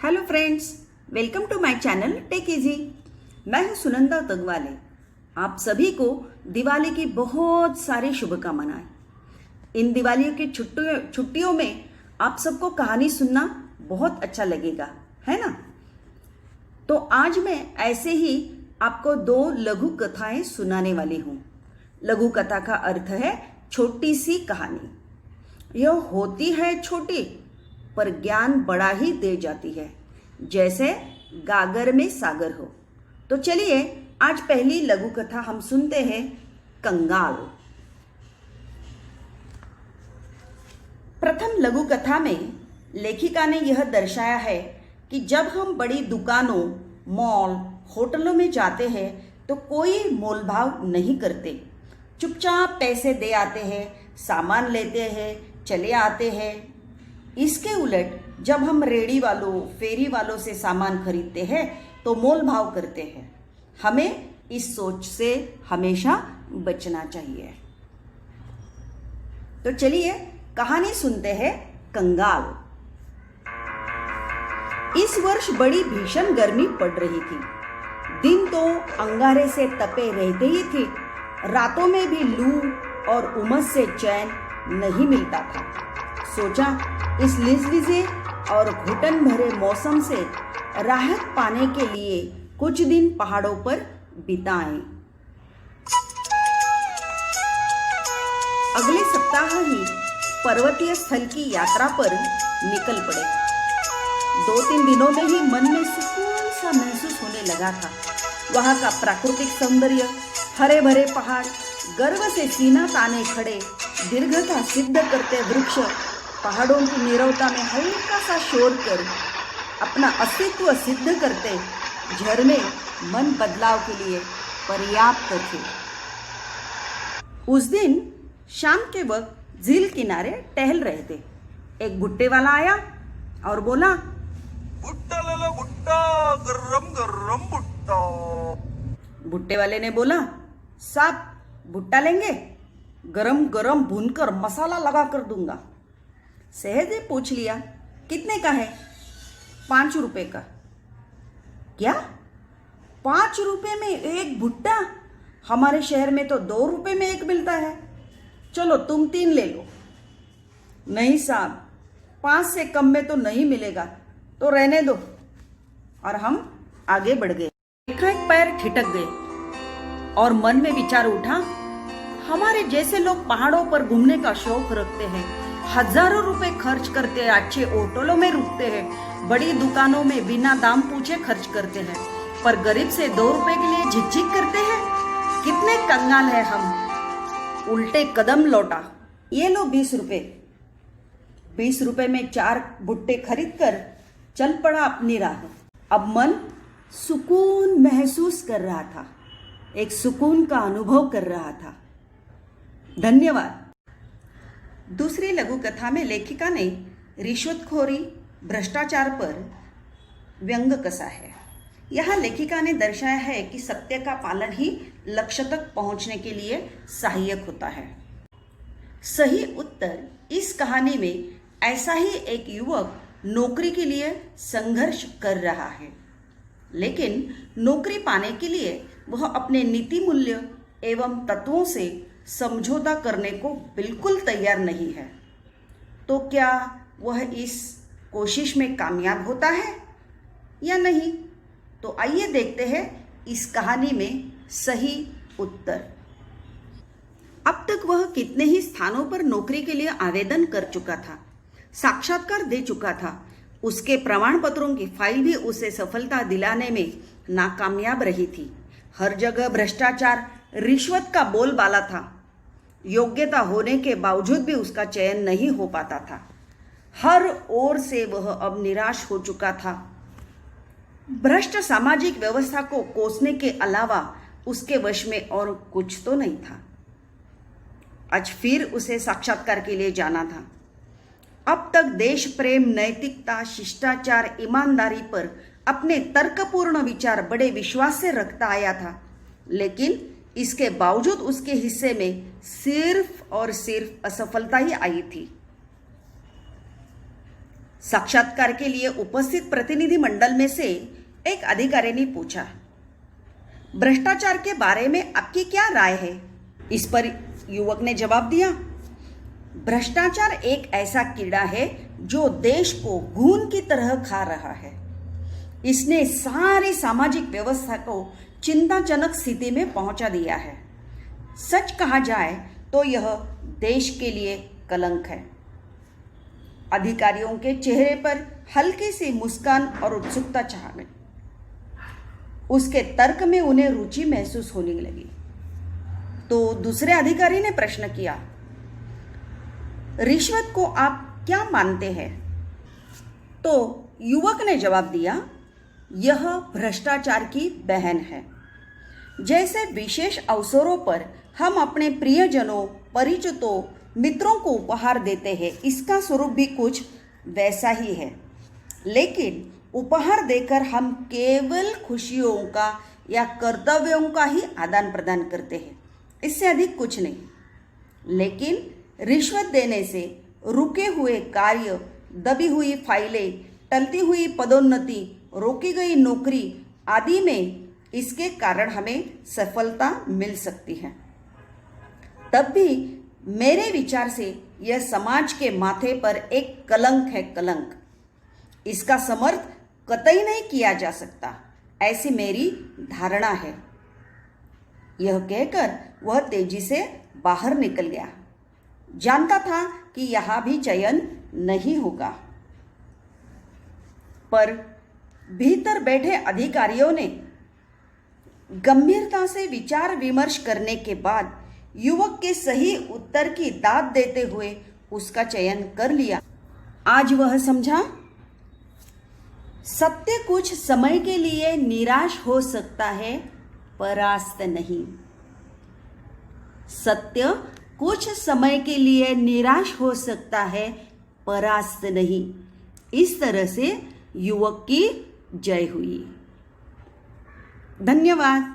Hello friends, welcome to my channel Tech Easy. मैं हूं सुनंदा तगवाले। आप सभी को दिवाली की बहुत सारी शुभकामनाएं। इन दिवालियों की छुट्टियों में आप सबको कहानी सुनना बहुत अच्छा लगेगा, है ना? तो आज मैं ऐसे ही आपको दो लघु कथाएं सुनाने वाली हूं। लघु कथा का अर्थ है छोटी सी कहानी। यह होती है छोटी पर ज्ञान बड़ा ही दे जाती है, जैसे गागर में सागर हो। तो चलिए आज पहली लघु कथा हम सुनते हैं, कंगाल। प्रथम लघु कथा में लेखिका ने यह दर्शाया है कि जब हम बड़ी दुकानों, मॉल, होटलों में जाते हैं तो कोई मोलभाव नहीं करते। चुपचाप पैसे दे आते हैं, सामान लेते हैं, चले आते हैं। इसके उलट जब हम रेडी वालों, फेरी वालों से सामान खरीदते हैं तो मोल भाव करते हैं। हमें इस सोच से हमेशा बचना चाहिए। तो चलिए कहानी सुनते हैं, कंगाल। इस वर्ष बड़ी भीषण गर्मी पड़ रही थी। दिन तो अंगारे से तपे रहते ही थे, रातों में भी लू और उमस से चैन नहीं मिलता था। सोचा इस लिजलिजे और घुटन भरे मौसम से राहत पाने के लिए कुछ दिन पहाड़ों पर बिताएं। अगले सप्ताह ही पर्वतीय स्थल की यात्रा पर निकल पड़े। 2-3 दिनों में ही मन में सुकून सा महसूस होने लगा था। वहां का प्राकृतिक सौंदर्य, हरे भरे पहाड़, गर्व से सीना ताने खड़े दीर्घता सिद्ध करते वृक्ष, पहाड़ों की नीरवता में हल्का सा शोर कर अपना अस्तित्व सिद्ध करते झरने मन बदलाव के लिए पर्याप्त थे। उस दिन शाम के वक्त झील किनारे टहल रहे थे। एक भुट्टे वाला आया और बोला, भुट्टा ले लो भुट्टा, गरम गरम भुट्टा। भुट्टे वाले ने बोला, साहब भुट्टा लेंगे? गरम गरम भूनकर मसाला लगा कर दूंगा। सहज ने पूछ लिया, कितने का है? 5 रुपए का। क्या 5 रुपए में एक भुट्टा? हमारे शहर में तो 2 रुपए में एक मिलता है। चलो तुम 3 ले लो। नहीं साहब, 5 से कम में तो नहीं मिलेगा, तो रहने दो। और हम आगे बढ़ गए। एक पैर ठिठक गए और मन में विचार उठा, हमारे जैसे लोग पहाड़ों पर घूमने का शौक रखते हैं, हजारों रुपए खर्च करते हैं, अच्छे होटलों में रुकते हैं, बड़ी दुकानों में बिना दाम पूछे खर्च करते हैं, पर गरीब से 2 रुपए के लिए झिकझिक करते हैं। कितने कंगाल हैं हम। उल्टे कदम लौटा, ये लो 20 रुपए। 20 रुपए में 4 भुट्टे खरीद कर चल पड़ा अपनी राह। अब मन सुकून महसूस कर रहा था, एक सुकून का अनुभव कर रहा था। धन्यवाद। दूसरी लघु कथा में लेखिका ने रिश्वतखोरी, भ्रष्टाचार पर व्यंग कसा है। यहाँ लेखिका ने दर्शाया है कि सत्य का पालन ही लक्ष्य तक पहुंचने के लिए सहायक होता है। सही उत्तर इस कहानी में ऐसा ही एक युवक नौकरी के लिए संघर्ष कर रहा है, लेकिन नौकरी पाने के लिए वह अपने नीति मूल्य एवं तत्वों से समझौता करने को बिल्कुल तैयार नहीं है। तो क्या वह इस कोशिश में कामयाब होता है या नहीं? तो आइए देखते हैं इस कहानी में सही उत्तर। अब तक वह कितने ही स्थानों पर नौकरी के लिए आवेदन कर चुका था, साक्षात्कार दे चुका था। उसके प्रमाण पत्रों की फाइल भी उसे सफलता दिलाने में नाकामयाब रही थी। हर जगह भ्रष्टाचार, रिश्वत का बोलबाला था। योग्यता होने के बावजूद भी उसका चयन नहीं हो पाता था। हर ओर से वह अब निराश हो चुका था। भ्रष्ट सामाजिक व्यवस्था को कोसने के अलावा उसके वश में और कुछ तो नहीं था। आज फिर उसे साक्षात्कार के लिए जाना था। अब तक देश प्रेम, नैतिकता, शिष्टाचार, ईमानदारी पर अपने तर्कपूर्ण विचार बड़े विश्वास से रखता आया था, लेकिन इसके बावजूद उसके हिस्से में सिर्फ और सिर्फ असफलता ही आई थी। साक्षात्कार के लिए उपस्थित प्रतिनिधि मंडल में से एक अधिकारी ने पूछा, भ्रष्टाचार के बारे में आपकी क्या राय है? इस पर युवक ने जवाब दिया, भ्रष्टाचार एक ऐसा कीड़ा है जो देश को घून की तरह खा रहा है। इसने सारी सामाजिक व्यवस्था को चिंताजनक स्थिति में पहुंचा दिया है। सच कहा जाए तो यह देश के लिए कलंक है। अधिकारियों के चेहरे पर हल्की सी मुस्कान और उत्सुकता छा गई। उसके तर्क में उन्हें रुचि महसूस होने लगी। तो दूसरे अधिकारी ने प्रश्न किया, रिश्वत को आप क्या मानते हैं? तो युवक ने जवाब दिया, यह भ्रष्टाचार की बहन है। जैसे विशेष अवसरों पर हम अपने प्रियजनों, परिचितों, मित्रों को उपहार देते हैं, इसका स्वरूप भी कुछ वैसा ही है। लेकिन उपहार देकर हम केवल खुशियों का या कर्तव्यों का ही आदान प्रदान करते हैं, इससे अधिक कुछ नहीं। लेकिन रिश्वत देने से रुके हुए कार्य, दबी हुई फाइलें, टलती हुई पदोन्नति, रोकी गई नौकरी आदि में इसके कारण हमें सफलता मिल सकती है। तब भी मेरे विचार से यह समाज के माथे पर एक कलंक है, कलंक। इसका समर्थ कतई नहीं किया जा सकता, ऐसी मेरी धारणा है। यह कहकर वह तेजी से बाहर निकल गया। जानता था कि यहां भी चयन नहीं होगा। पर भीतर बैठे अधिकारियों ने गंभीरता से विचार विमर्श करने के बाद युवक के सही उत्तर की दाद देते हुए उसका चयन कर लिया। आज वह समझा, सत्य कुछ समय के लिए निराश हो सकता है, परास्त नहीं। सत्य कुछ समय के लिए निराश हो सकता है, परास्त नहीं। इस तरह से युवक की जय हुई। धन्यवाद।